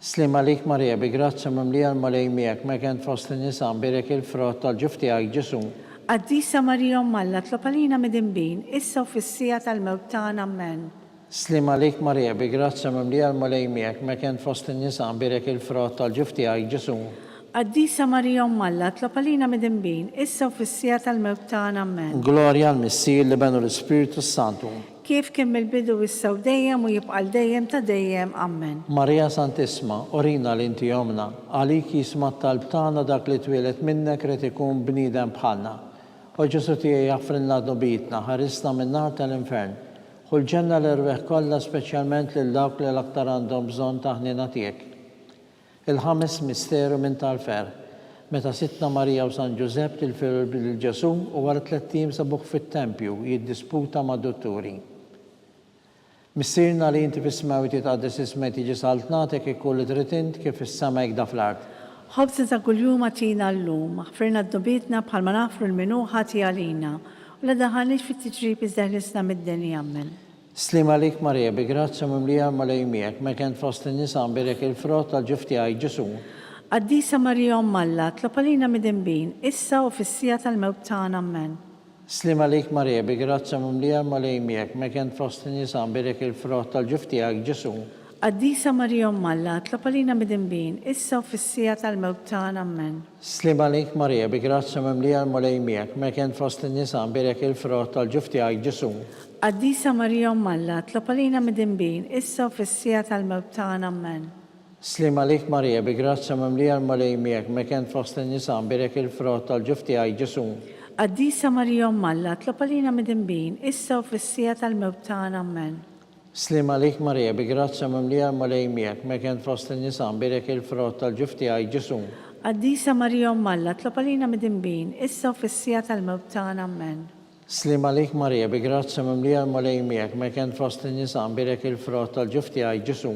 Slim għalik Marija, bi grazza mimlija l-malej miegħek, mekent fost in-nisa nbirek il-frott tal-ġuf tiegħek Ġesu. Qaddisa Marija Malla, tlopalina mid-imbin, issa u fis-sija tal-mewt tagħna ammen. Slim għalik Marija, bi grazza mimlija l-malej miegħek, mekent fost in-nisa nbirek il-frott tal-ġuf tiegħek Ġesu. Qaddisa Marija Malla, tlopalina mid-imbin, issa u fis-sija tal-mewt tagħna ammen. Glorja l-Missier li benu l-Spiritu Santu. Kif kien mill-bidu issa u dejjem u jibqa' dejjem ta' dejjem ammen. Marija Santisma, orina l-inti jomna, għalik jisma talb tagħna dak li twilet minnek rid ikun bniedem bħalna. U Ġesu tiegħi jaffrinna dobitna, ħarisna min-nar tal-infern. Ħul ġenna l-irweħ kollha speċjalment lil dawk li l-aktar għandhom bżonn ta' ħnina tiegħek. Il-ħames misteru minn tal-fer, meta sitna Marija u San Ġusepp tilfiru bil-Ġesu u wara 3 tim sabuħ fit-tempju jiddisputa ma' dotturi. Missirna li inti fis-smawi titqaddis ismek tiġi saltnatek ikun li trid int kif is-semek da fl-art. Ħobża ta' kuljum atina llum, aħfirna d-dobietna bħalma naħfru l-minuħa għalina u la daħħalniex fit-tiġrib iżda ħlisna mid-denja ammen. Slim għalik Marija, bi grazza mimlija l-malej miegħek, mekent fost in-nisa nbirek il-frott tal-ġuf tiegħek Ġesu. Qaddisa Marija Malla, tlopalina mid-imbin, issa u fis-sija tal-mewt tagħna ammen. Slim għalik Marija, bi grazza mimlija l-malej miegħek, mekent fost in-nisa nbirek il-frott tal-ġuf tiegħek Ġesu. Qaddisa Marija Malla, tlopalina mid-imbin, issa u fis-sija tal-mewt tagħna ammen. Slim għalik Marija, bi grazza mimlija l-malej miegħek, mekent fost in-nisa nbirek il-frott tal-ġuf tiegħek Ġesu. Qaddisa Marija Malla, tlopalina mid-imbin, issa u fis-sija tal-mewt tagħna ammen. Slim għalik Marija, bi grazza mimlija l-malej miegħek, mekent fost in-nisa nbirek il-frott tal-ġuf tiegħek Ġesu. Qaddisa Marija Malla, tlopalina mid-imbin, issa u fis-sija tal-mewt tagħna ammen. Slim għalik Marija, bi grazza mimlija l-malej miegħek, mekent fost in-nisa nbirek il-frott tal-ġuf tiegħek Ġesu. Qaddisa Marija Malla, tlopalina mid-imbin, issa u fis-sija tal-mewt tagħna ammen. Slim għalik Marija, bi grazza mimlija l-malej miegħek, mekent fost in-nisa nbirek il-frott tal-ġuf tiegħek Ġesu.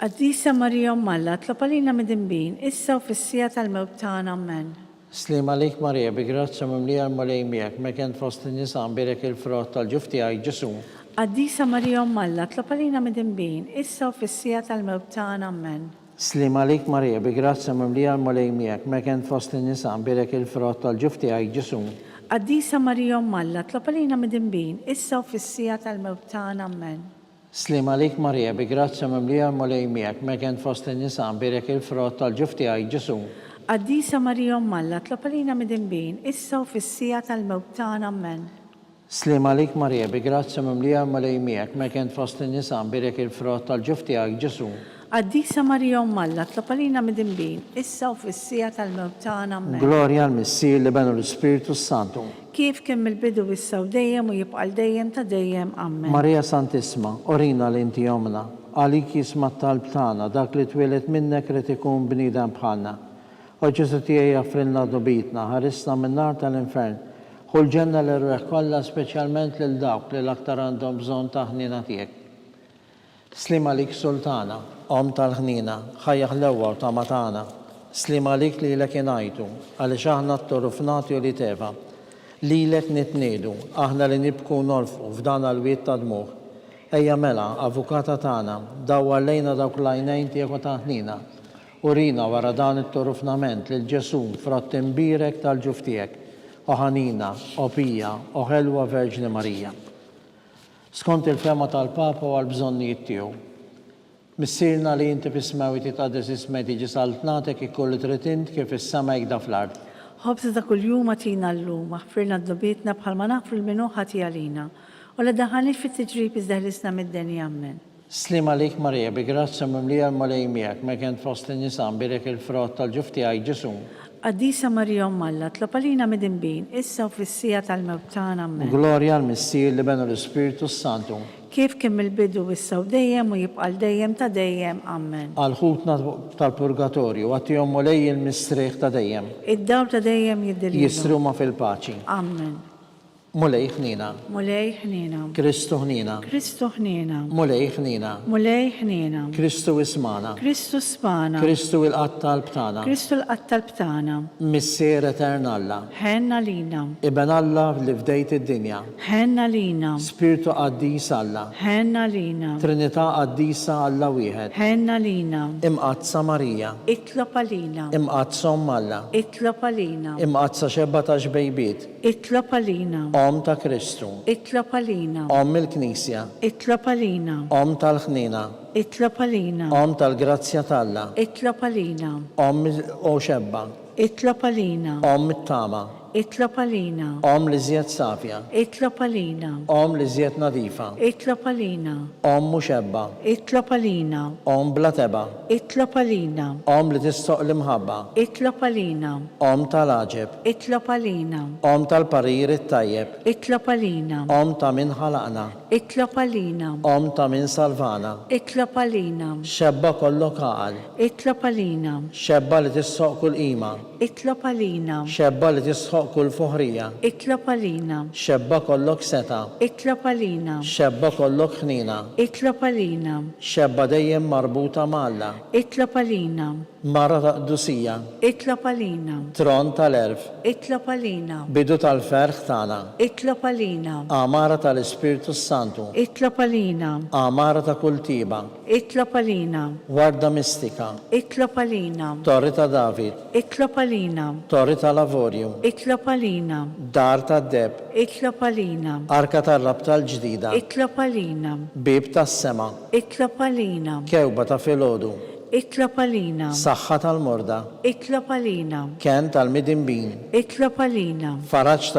Qaddisa Marija Malla, tlopalina mid-imbin, issa u fis-sija tal-mewt tagħna ammen. Slim għalik Marija, bi grazza mimlija l-malej miegħek, mekent fost in-nisa nbirek il-frott tal-ġuf tiegħek Ġesu. Qaddisa Marija Malla, tlopalina mid-imbin, issa u fis-sija tal-mewt tagħna ammen. Slim għalik Marija, bi grazza mimlija l-malej miegħek, mekent fost in-nisa nbirek il-frott tal-ġuf tiegħek Ġesu. Qaddisa Marija Malla, tlopalina mid-imbin, issa u fis-sija tal-mewt tagħna ammen. Slim għalik Marija, bi grazza mimlija l-malej miegħek, mekent fost in-nisa nbirek il-frott tal-ġuf tiegħek Ġesu. Qaddisa Marija Malla, tlopalina mid-imbin, issa u fis-sija tal-mewt tagħna ammen. Slim għalik Marija, bi grazza mimlija l-malej miegħek, mekent fost in-nisa nbirek il-frott tal-ġuf tiegħek Ġesu. Qaddisa Marija Malla, tlopalina mid-imbin, issa u fis-sija tal-mewt tagħna ammen. Glorja l-Missier li benu l-Spiritu Santu. Kif kien mill-bidu issa u dejjem u jibqa' dejjem ta' dejjem ammen. Marija Santisma, orina l-inti jomna, għalik jisma talb tagħna dak li twilet minnek rid ikun bniedem bħalna. O Ġesu tiegħi jaffrilna dubitna, ħarisna min-nar tal-infern. Ħu l-ġenna l-irweħ kollha speċjalment lil dawk li l-aktar għandhom bżonn ta' ħnina tiegħek. Slim għalik sultana, om tal-ħnina, ħajjaħ l-ewwa u ta' matana. Slim għalik li l-ek jenajtu, għaliex aħna t-torufnati u li teva. Li l-ek nitnidu, aħna li nibku norfu f'dan għal-wiet ta' dmuħ. Ejja mela, avukata tagħna, daw għallejna dawk l-għajnejn tiegħek u ta' ħnina. Urina wara dan it-torufnament lil Ġesu frott imbirek tal-ġuf tiegħek, o ħanina, o Pija, o ħelwa Verġni Marija. Skont il-fema tal-Papa u għal-bżonnijiet tiegħu. Missirna li inti fismewiti ta' desismet iġi saltnatek ikolli tritint kif is-sema jgda fl-ard. ħobż ta' kull-jum għatina l-lum, aħfirna d-dubietna bħalma nafru l-minuħa għalina, u la daħanix fit-tiġrib iżdeħlisna mid-denja ammen. Slim għalik Marija, bi grazzja mimlija l-molej miegħek, ma kien fost in-nisam birek il-frott tal-ġuf tiegħek Ġesu. Qaddisa Marija Alla, tlopalina mid-imbin, issa u fissija tal-mewtana ammen. Glorja l-Missir li benu l-Ispiritu Santu. Kif kemm il-bidu issa u dejjem u jibqal dejjem ta' dejjem ammen. Għal-ħutna tal-purgatorju, għattijom molej il-mistriħ ta' dejjem. Id-daw ta' dejjem jiddililhom. Jistruma fil-paċi. Ammen. Mulej ħnina. Mulej ħnina. Kristu ħnina. Kristu ħnina. Mulej ħnina. Mulej ħnina. Kristu ismana. Kristu spana. Kristu il-qattal btana. Kristu l-qattal btana. Missier eternalla. Ħenna lina. Iben Alla li fdejt id-dinja. Ħenna lina. Spiritu qaddis Alla. Ħenna lina. Trinità qaddisa Alla wieħed. Ħenna lina. Imqazza Marija. Itlob għalina. Imqazza Alla. Itlob għalina. Imqazza xebba ta' xbejbiet. Itlob għalina. Om ta' Kristu. Itlob għalina. Om il-Knisja. Itlob għalina. Om tal-ħnina. Itlob għalina. Om tal-grazzja talla. Itlob għalina. Om o xebba. Itlob għalina. Om it-tama. Itlob għalina. Om li zjed safja. Itlob għalina. Om li zjed nadifa. Itlob għalina. Om muxebba. Itlob għalina. Om blateba. Itlob għalina. Om li tistoq l-imħabba. Itlob għalina. Om tal-aġeb. Itlob għalina. Om tal-parir it-tajjeb. Itlob għalina. Om ta' min ħalaqna. Itlob għalina. Om ta' min salvana. Itlob għalina. Xebba kollok għal. Itlob għalina. Xebba li tistoq kull qima. Itlob għalina. Xebba li tisħoq kull fuħrija. Itlob għalina. Xebba kollok seta. Itlob għalina. Xebba kollok ħnina. Itlob għalina. Xebba dejjem marbuta malla. Itlob għalina. Mara ta' qdusija. Itlob għalina. Tron tal-erf. Itlob għalina. Bidu tal-ferħ tagħna. Itlob għalina. Amara tal-Ispiritu Santu. Itlob għalina. Amara ta' kull tiba. Itlob għalina. Warda mistika. Itlob għalina. Torri ta' David. Itlob għalina. Torri ta' Lavorju. Itlob għalina. Dar ta' Deb. Itlob għalina. Arka tar-rab tal-ġdida. Itlob għalina. Bib tas-sema. Itlob għalina. Kewba ta' filgħodu. Itlob għalina. Saħħa tal-morda. Itlob għalina. Ken tal-midimbin. Itlob għalina. Faraġġ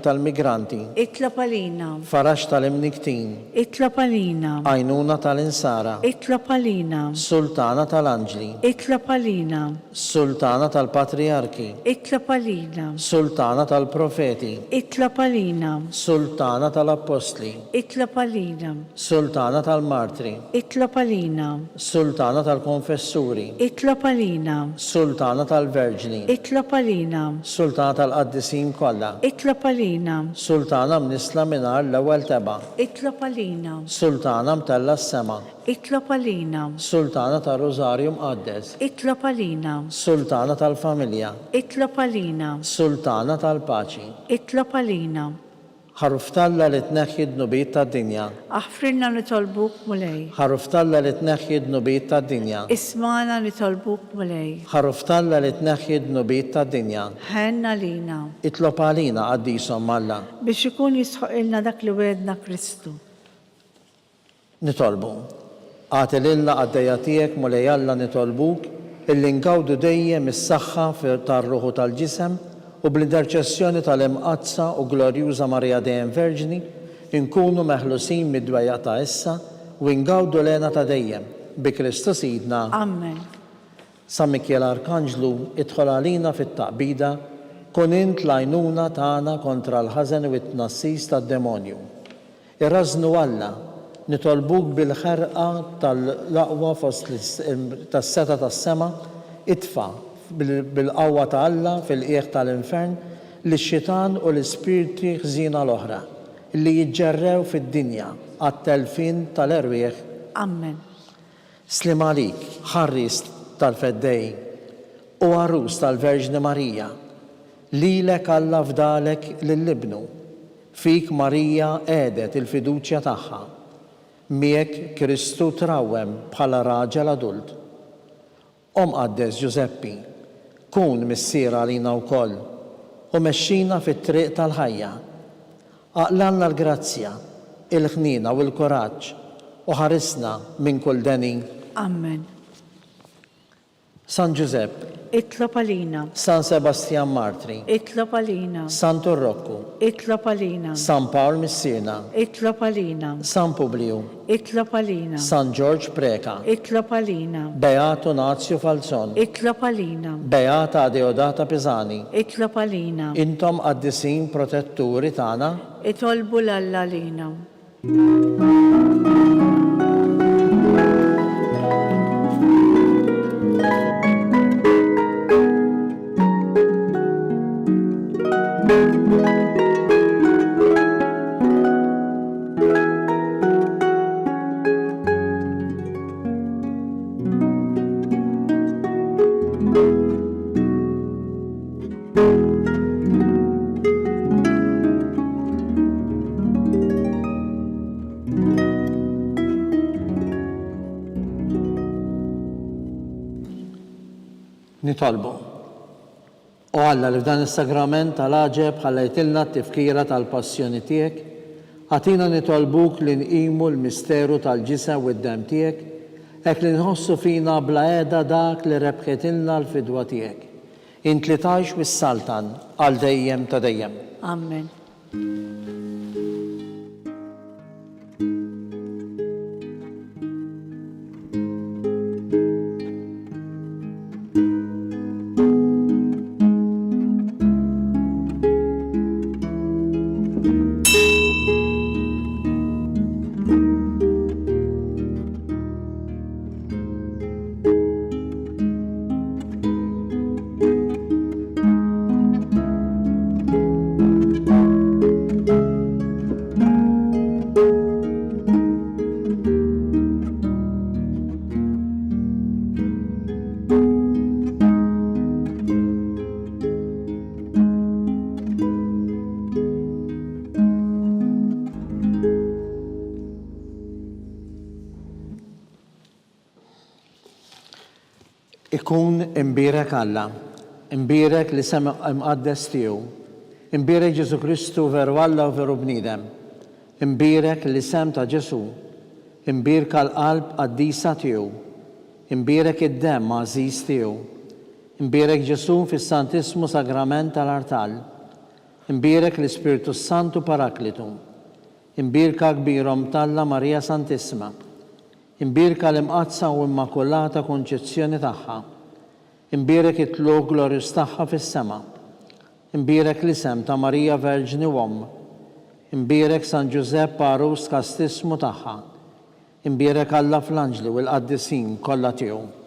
tal-migranti. Itlob għalina. Faraġġ tal-imniktin. Itlob għalina. Għajnuna tal-insara. Itlob għalina. Sultana tal-anġli. Itlob għalina. Sultana tal-patriarki. Itlob għalina. Sultana tal-profeti. Itlob għalina. Sultana tal-apostli. Itlob għalina. Sultana tal-martri. Itlob għalina. Sultana tal-konfessuri. Itlob għalina. Sultana tal-verġni. Itlob għalina. Sultana tal-qaddisin kollha. Itlob għalina. Sultana mnisla minar l-ewwel teba. Itlob għalina. Sultana mtella s-sema. Itlob għalina. Sultana tal-Rożarju mqaddes. Itlob għalina. Sultana tal-familja. Itlob għalina. Sultana tal-paċi. Itlob għalina. Ħaruftalla li tneħħi d-nubiet tad-dinja. Aħfrinna nitolbuk mulej. Ħaruftalla li tneħħi d-nubiet tad-dinja. Ismana nitolbuk mulej. Ħaruftalla li tneħħi d-nubiet tad-dinja. Ħenna lina. Itlob għalina għaddisom Alla. Biex ikun jisħoq ilna dak li wedna Kristu. Nitolbu. Għati lilla għaddejja tiegħek mulej Alla nitolbuk illi ngawdu dejjem is-saħħa tar-ruħu tal-ġisem u bl-interċessjoni tal-imqazza u glorjuża Marija dejjem Verġni inkunu meħlusin mid-dwejja ta' issa u ngawdu lena ta' dejjem bi Kristu Sidna. Amen. San Mikjel Arkanġlu idħol għalina fit-taqbida kun int l-għajnuna tagħna kontra l-ħażen u t-tnassis tad-demonju. Irrażnu Alla nitolbuk bil-ħerqa tal-laqwa fost tas-seta tas-sema itfa' bil-qawwa ta' Alla fil-qiegħ tal-infern lix-xitan u l-ispirti ħżina l-oħra li jiġġerrew fid-dinja għat-telfin tal-erwieħ. Amen. Slim għalik, ħarris tal-feddej u għarrus tal-Verġni Marija, lilek Alla fdalek lill-ibnu, fik Marija għedet il-fiduċja tagħha, miegħek Kristu trawwem bħala raġel adult. Qaddes Giuseppi, kun missiera għalina wkoll u mexxina fit-triq tal-ħajja. Aqlanna l-grazzja, il-ħnina u l-kuraġġ u ħarisna minn kull deni. Amen. San Giuseppe, Itlob għalina. San Sebastian Martri, Itlob għalina. San Turrokku, Itlob għalina. San Pawl Missirna, Itlob għalina. San Publiu, Itlob għalina. San George Preka, Itlob għalina. Beato Nazio Falzon, Itlob għalina. Beata Deodata Pisani, Itlob għalina. intom qaddisin protetturi tagħna. Itolbu l-Alla għalina. Nitolbu. U Alla li f'dan is-sagrament tal-aġeb ħallejtilna t-tifkira tal-passjoni tiegħek, għatina nitolbuk li nqimu l-misteru tal-ġisem u d-dem tiegħek, hekk li nħossu fina bla qiegħda dak li rebħetilna l-fidwa tiegħek. Int li tgħix wis-saltan għal dejjem ta' dejjem. Amen. Ikun imbirek Alla, imbirek li sem imqaddes tiegħu, imbirek Ġesu Kristu veru Alla u veru bniedem, imbirek li sem ta' Ġesu, imbirek l-qalb qaddisa tiegħu, imbirek id-dem għażiż tiegħu, imbirek Ġesu fis-Santismu Sagrament tal-Artal, imbirek l-Ispiritu Santu Paraklitu, imbirka kbirhom talla Marija Santissima, imbirka l-imqazza u immakulata konċezzjoni tagħha, imbirek it-tlu glorius tagħha fis-sema, imbirek l-isem ta' Marija Verġni Uomm, imbirek San Giuseppe Arus kastismu tagħha, imbirek Alla fl-Anġli u l-qaddisin kollha tiegħu.